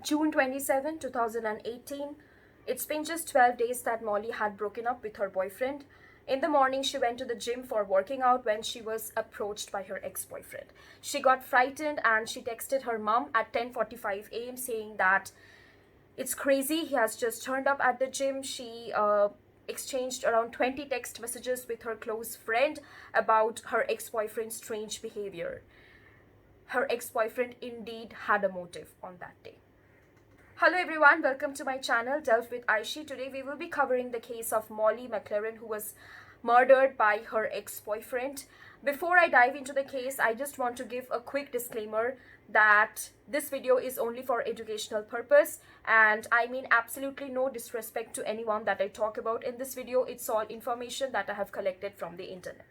June 27, 2018. It's been just 12 days that Molly had broken up with her boyfriend. In the morning, she went to the gym for working out when she was approached by her ex-boyfriend. She got frightened and she texted her mom at 10:45 a.m. saying that it's crazy, he has just turned up at the gym. She exchanged around 20 text messages with her close friend about her ex-boyfriend's strange behavior. Her ex-boyfriend indeed had a motive on that day. Hello everyone, welcome to my channel Delve with Aishi. Today we will be covering the case of Molly McLaren, who was murdered by her ex-boyfriend. Before I dive into the case, I just want to give a quick disclaimer that this video is only for educational purpose, and I mean absolutely no disrespect to anyone that I talk about in this video. It's all information that I have collected from the internet.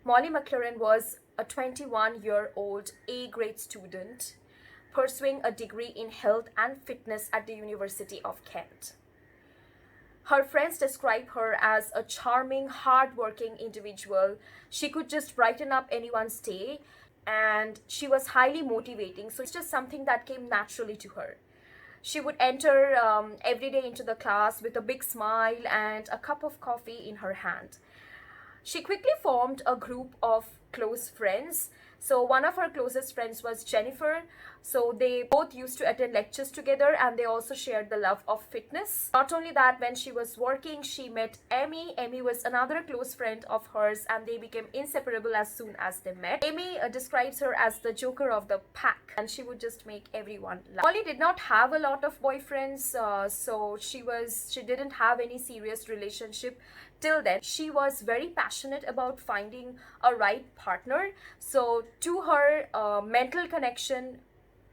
Molly McLaren was a 21-year-old A-grade student pursuing a degree in health and fitness at the University of Kent. Her friends describe her as a charming, hard-working individual. She could just brighten up anyone's day, and she was highly motivating, so it's just something that came naturally to her. She would enter every day into the class with a big smile and a cup of coffee in her hand. She quickly formed a group of close friends. So one of her closest friends was Jennifer. So they both used to attend lectures together, and they also shared the love of fitness. Not only that, when she was working, she met Amy. Amy was another close friend of hers, and they became inseparable as soon as they met. Amy describes her as the joker of the pack, and she would just make everyone laugh. Molly did not have a lot of boyfriends, so she didn't have any serious relationship till then. She was very passionate about finding a right partner. So to her, mental connection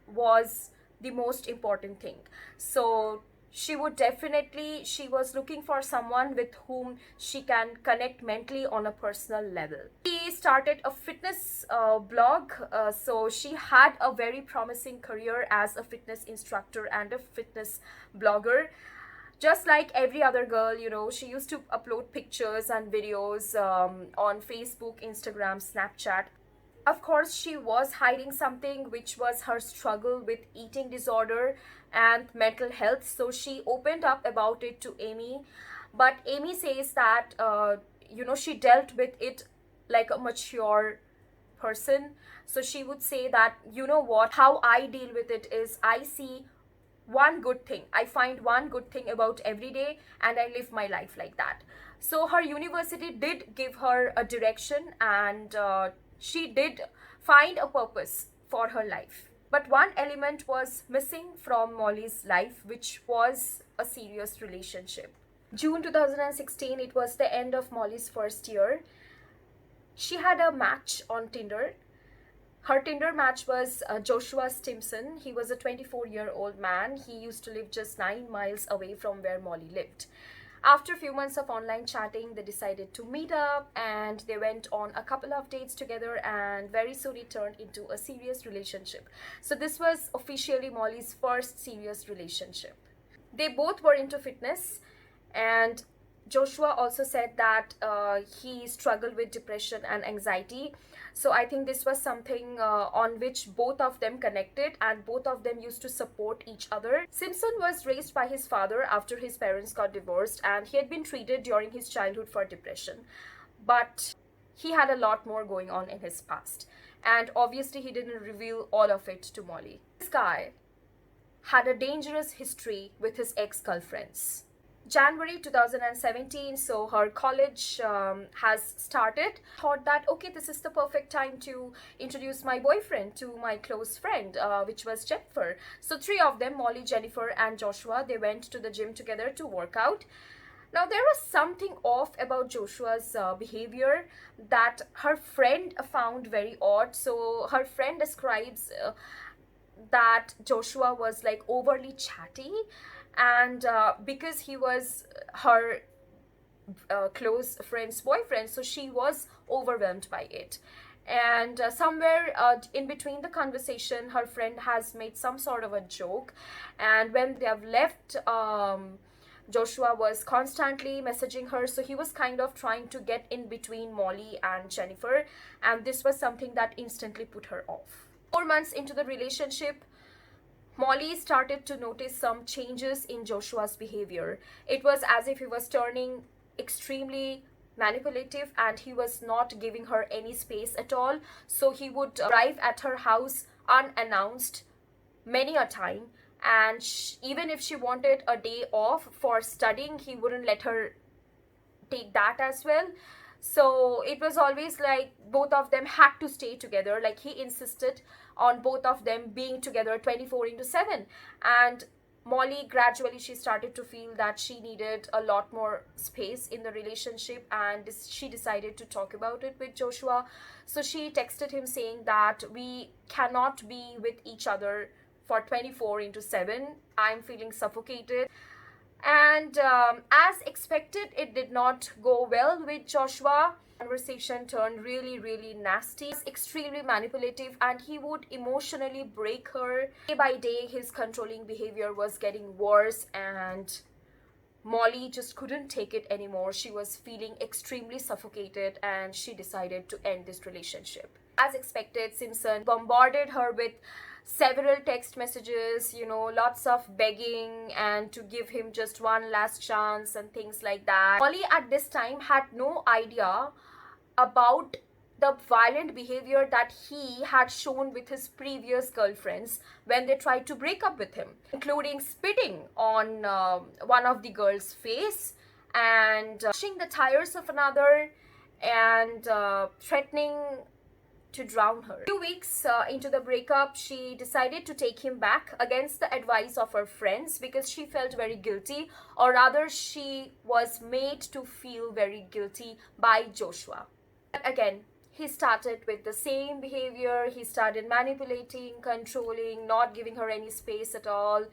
was the most important thing. So she was looking for someone with whom she can connect mentally on a personal level. She started a fitness blog, so she had a very promising career as a fitness instructor and a fitness blogger. Just like every other girl, she used to upload pictures and videos on Facebook, Instagram, Snapchat. Of course, she was hiding something, which was her struggle with eating disorder and mental health. So she opened up about it to Amy. But Amy says that, she dealt with it like a mature person. So she would say that, how I deal with it is I see one good thing. I find one good thing about every day, and I live my life like that. So her university did give her a direction, and she did find a purpose for her life. But one element was missing from Molly's life, which was a serious relationship. June 2016, it was the end of Molly's first year. She had a match on Tinder. Her Tinder match was Joshua Stimson. He was a 24-year-old man. He used to live just 9 miles away from where Molly lived. After a few months of online chatting, they decided to meet up, and they went on a couple of dates together, and very soon it turned into a serious relationship. So this was officially Molly's first serious relationship. They both were into fitness, and Joshua also said that he struggled with depression and anxiety. So I think this was something on which both of them connected, and both of them used to support each other. Simpson was raised by his father after his parents got divorced, and he had been treated during his childhood for depression. But he had a lot more going on in his past, and obviously he didn't reveal all of it to Molly. This guy had a dangerous history with his ex-girlfriends. January 2017, so her college has started. Thought that, okay, this is the perfect time to introduce my boyfriend to my close friend, which was Jennifer. So 3 of them, Molly, Jennifer, and Joshua, they went to the gym together to work out. Now, there was something off about Joshua's behavior that her friend found very odd. So her friend describes that Joshua was like overly chatty, and because he was her close friend's boyfriend, so she was overwhelmed by it. And somewhere in between the conversation, her friend has made some sort of a joke, and when they have left, Joshua was constantly messaging her, so he was kind of trying to get in between Molly and Jennifer, and this was something that instantly put her off. 4 months into the relationship, Molly started to notice some changes in Joshua's behavior. It was as if he was turning extremely manipulative and he was not giving her any space at all. So he would arrive at her house unannounced many a time, and even if she wanted a day off for studying, he wouldn't let her take that as well. So it was always like both of them had to stay together. Like he insisted on both of them being together 24 into 7. And Molly gradually she started to feel that she needed a lot more space in the relationship, and she decided to talk about it with Joshua. So she texted him saying that we cannot be with each other for 24 into 7. I'm feeling suffocated. And as expected, it did not go well with Joshua. Conversation turned really nasty. He was extremely manipulative and he would emotionally break her. Day by day, his controlling behavior was getting worse, and Molly just couldn't take it anymore. She was feeling extremely suffocated and she decided to end this relationship. As expected, Simpson bombarded her with several text messages, lots of begging and to give him just one last chance and things like that. Molly at this time had no idea about the violent behavior that he had shown with his previous girlfriends when they tried to break up with him, including spitting on one of the girls' face and pushing the tires of another and threatening to drown her. 2 weeks into the breakup, she decided to take him back against the advice of her friends because she felt very guilty, or rather she was made to feel very guilty by Joshua. But again, he started with the same behavior. He started manipulating, controlling, not giving her any space at all.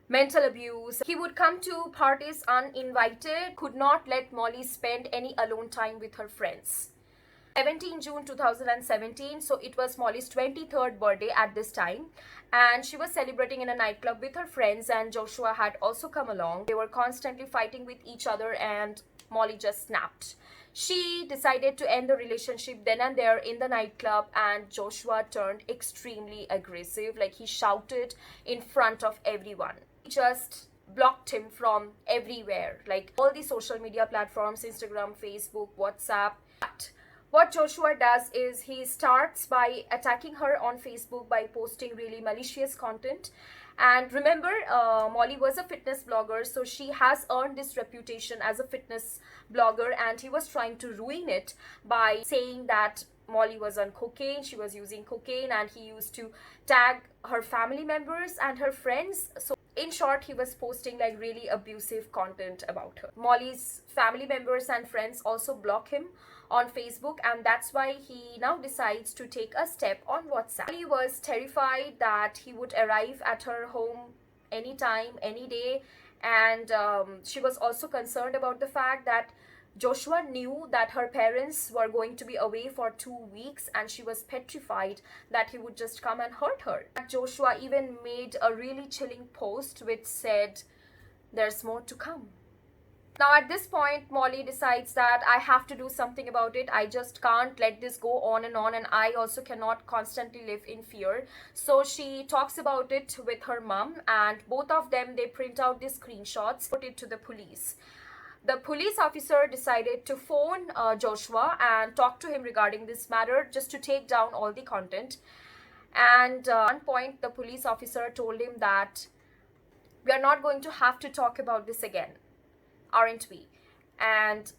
Mental abuse. He would come to parties uninvited, could not let Molly spend any alone time with her friends. 17 June 2017, so it was Molly's 23rd birthday at this time, and she was celebrating in a nightclub with her friends, and Joshua had also come along. They were constantly fighting with each other and Molly just snapped. She decided to end the relationship then and there in the nightclub, and Joshua turned extremely aggressive. Like he shouted in front of everyone. He just blocked him from everywhere, like all the social media platforms, Instagram, Facebook, WhatsApp. But what Joshua does is he starts by attacking her on Facebook by posting really malicious content. And remember, Molly was a fitness blogger, so she has earned this reputation as a fitness blogger, and he was trying to ruin it by saying that Molly was on cocaine, she was using cocaine, and he used to tag her family members and her friends. So in short, he was posting like really abusive content about her. Molly's family members and friends also block him on Facebook, and that's why he now decides to take a step on WhatsApp. Molly was terrified that he would arrive at her home anytime, any day, and she was also concerned about the fact that Joshua knew that her parents were going to be away for 2 weeks, and she was petrified that he would just come and hurt her. Joshua even made a really chilling post which said, "There's more to come." Now at this point, Molly decides that I have to do something about it. I just can't let this go on, and I also cannot constantly live in fear. So she talks about it with her mom, and both of them, they print out these screenshots, put it to the police. The police officer decided to phone Joshua and talk to him regarding this matter, just to take down all the content. And at one point, the police officer told him that we are not going to have to talk about this again, aren't we? And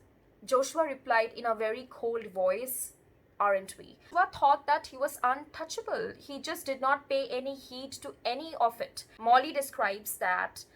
Joshua replied in a very cold voice, aren't we? Joshua thought that he was untouchable. He just did not pay any heed to any of it. Molly describes that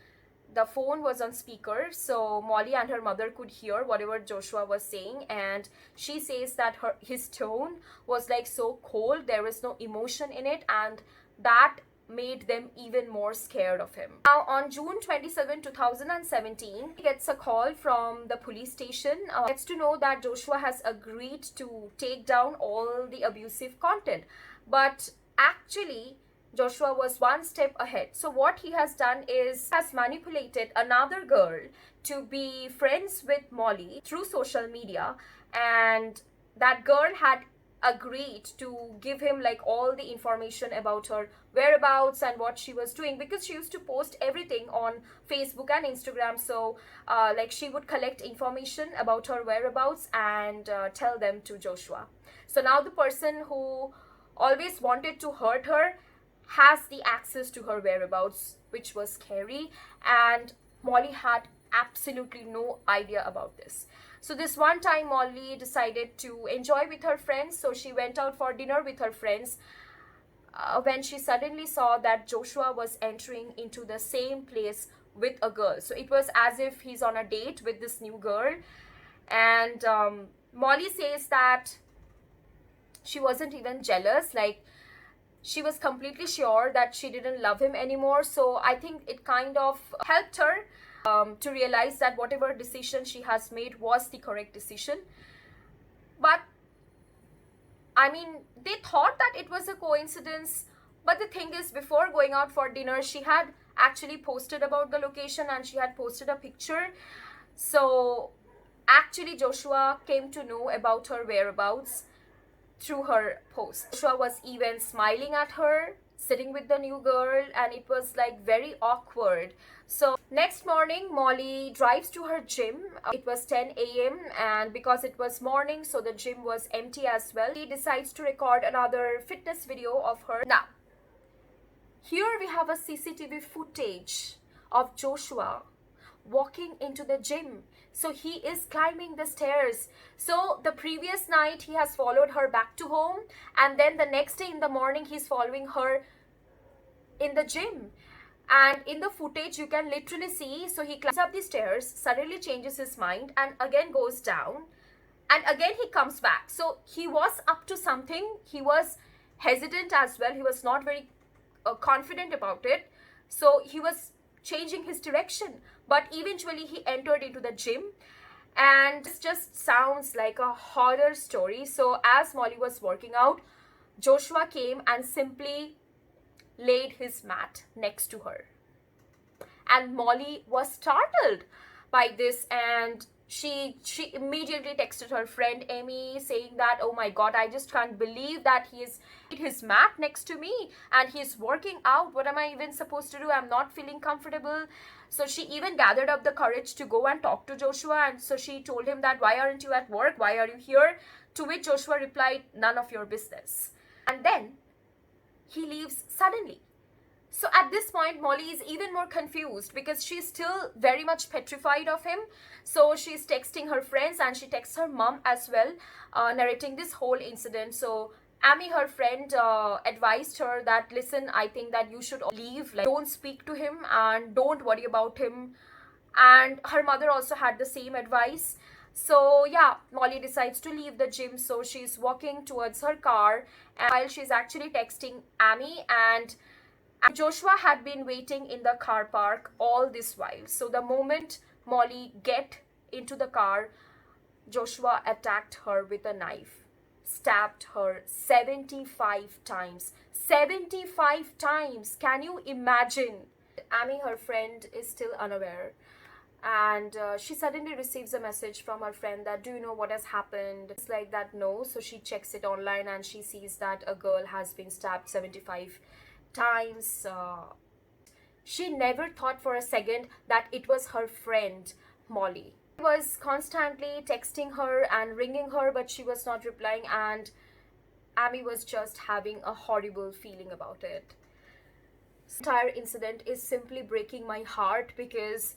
the phone was on speaker, so Molly and her mother could hear whatever Joshua was saying, and she says that his tone was like so cold, there was no emotion in it, and that made them even more scared of him. Now on June 27, 2017, he gets a call from the police station, gets to know that Joshua has agreed to take down all the abusive content, but actually Joshua was one step ahead. So what he has done is has manipulated another girl to be friends with Molly through social media, and that girl had agreed to give him like all the information about her whereabouts and what she was doing, because she used to post everything on Facebook and Instagram. So like she would collect information about her whereabouts and tell them to Joshua. So now the person who always wanted to hurt her has the access to her whereabouts, which was scary, and Molly had absolutely no idea about this. So this one time Molly decided to enjoy with her friends, so she went out for dinner with her friends when she suddenly saw that Joshua was entering into the same place with a girl. So it was as if he's on a date with this new girl. And Molly says that she wasn't even jealous, like she was completely sure that she didn't love him anymore. So I think it kind of helped her to realize that whatever decision she has made was the correct decision. But I mean, they thought that it was a coincidence. But the thing is, before going out for dinner, she had actually posted about the location and she had posted a picture. So actually, Joshua came to know about her whereabouts through her post. Joshua was even smiling at her, sitting with the new girl, and it was like very awkward. So next morning, Molly drives to her gym. It was 10 a.m. and because it was morning, so the gym was empty as well. She decides to record another fitness video of her. Now, here we have a CCTV footage of Joshua walking into the gym. So he is climbing the stairs. So the previous night he has followed her back to home, and then the next day in the morning he's following her in the gym. And in the footage you can literally see, so he climbs up the stairs, suddenly changes his mind and again goes down, and again he comes back. So he was up to something. He was hesitant as well. He was not very confident about it. So he was changing his direction, but eventually he entered into the gym. And this just sounds like a horror story. So as Molly was working out, Joshua came and simply laid his mat next to her, and Molly was startled by this, and she immediately texted her friend Amy saying that, oh my god, I just can't believe that he is his mat next to me and he's working out. What am I even supposed to do? I'm not feeling comfortable. So she even gathered up the courage to go and talk to Joshua, and so she told him that, why aren't you at work, why are you here? To which Joshua replied, none of your business. And then he leaves suddenly. So at this point, Molly is even more confused because she's still very much petrified of him. So she's texting her friends and she texts her mom as well, narrating this whole incident. So Amy, her friend, advised her that, listen, I think that you should leave, like don't speak to him and don't worry about him. And her mother also had the same advice. So yeah, Molly decides to leave the gym. So she's walking towards her car, and while she's actually texting Amy, and Joshua had been waiting in the car park all this while. So the moment Molly get into the car, Joshua attacked her with a knife, stabbed her 75 times. 75 times! Can you imagine? Amy, her friend, is still unaware. And she suddenly receives a message from her friend that, do you know what has happened? It's like that, no. So she checks it online and she sees that a girl has been stabbed 75 times. She never thought for a second that it was her friend Molly. He was constantly texting her and ringing her, but she was not replying, and Amy was just having a horrible feeling about it. This entire incident is simply breaking my heart because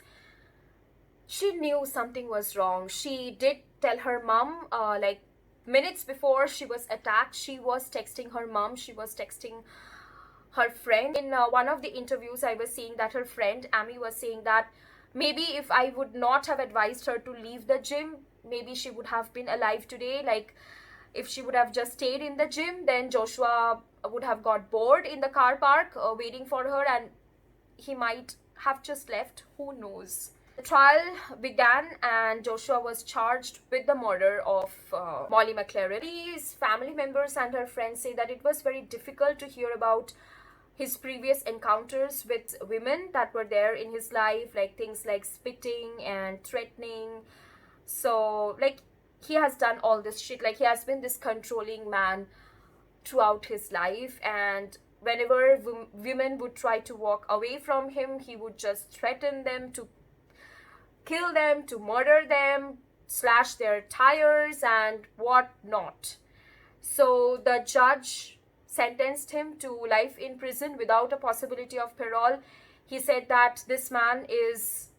she knew something was wrong. She did tell her mom, like minutes before she was attacked, she was texting her mom, she was texting her friend. In one of the interviews, I was seeing that her friend Amy was saying that maybe if I would not have advised her to leave the gym, maybe she would have been alive today. Like if she would have just stayed in the gym, then Joshua would have got bored in the car park waiting for her, and he might have just left. Who knows? The trial began and Joshua was charged with the murder of Molly McLaren. His family members and her friends say that it was very difficult to hear about his previous encounters with women that were there in his life, like things like spitting and threatening. So like he has done all this shit. Like, he has been this controlling man throughout his life, and whenever women would try to walk away from him, he would just threaten them to kill them, to murder them, slash their tires and what not. So the judge sentenced him to life in prison without a possibility of parole. He said that this man is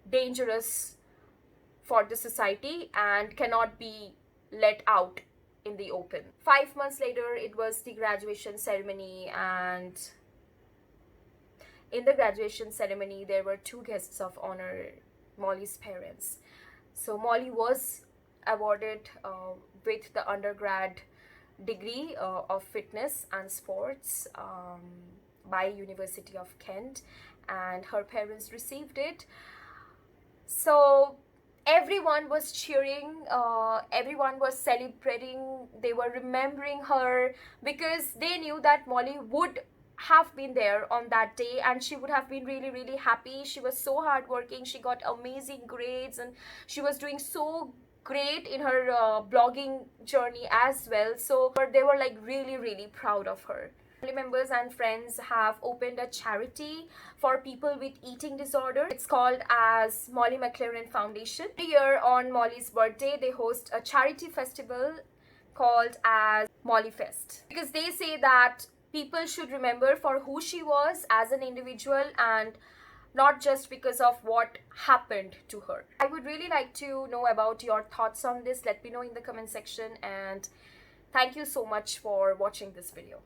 dangerous for the society and cannot be let out in the open. 5 months later, it was the graduation ceremony, and in the graduation ceremony, there were two guests of honor, Molly's parents. So Molly was awarded with the undergrad degree of fitness and sports by University of Kent, and her parents received it. So everyone was cheering, everyone was celebrating, they were remembering her, because they knew that Molly would have been there on that day and she would have been really, really happy. She was so hardworking, she got amazing grades, and she was doing so great in her blogging journey as well. So they were like really, really proud of her. Family members and friends have opened a charity for people with eating disorder. It's called as Molly McLaren Foundation. Every year on Molly's birthday, they host a charity festival called as Molly Fest, because they say that people should remember for who she was as an individual and not just because of what happened to her. I would really like to know about your thoughts on this. Let me know in the comment section, and thank you so much for watching this video.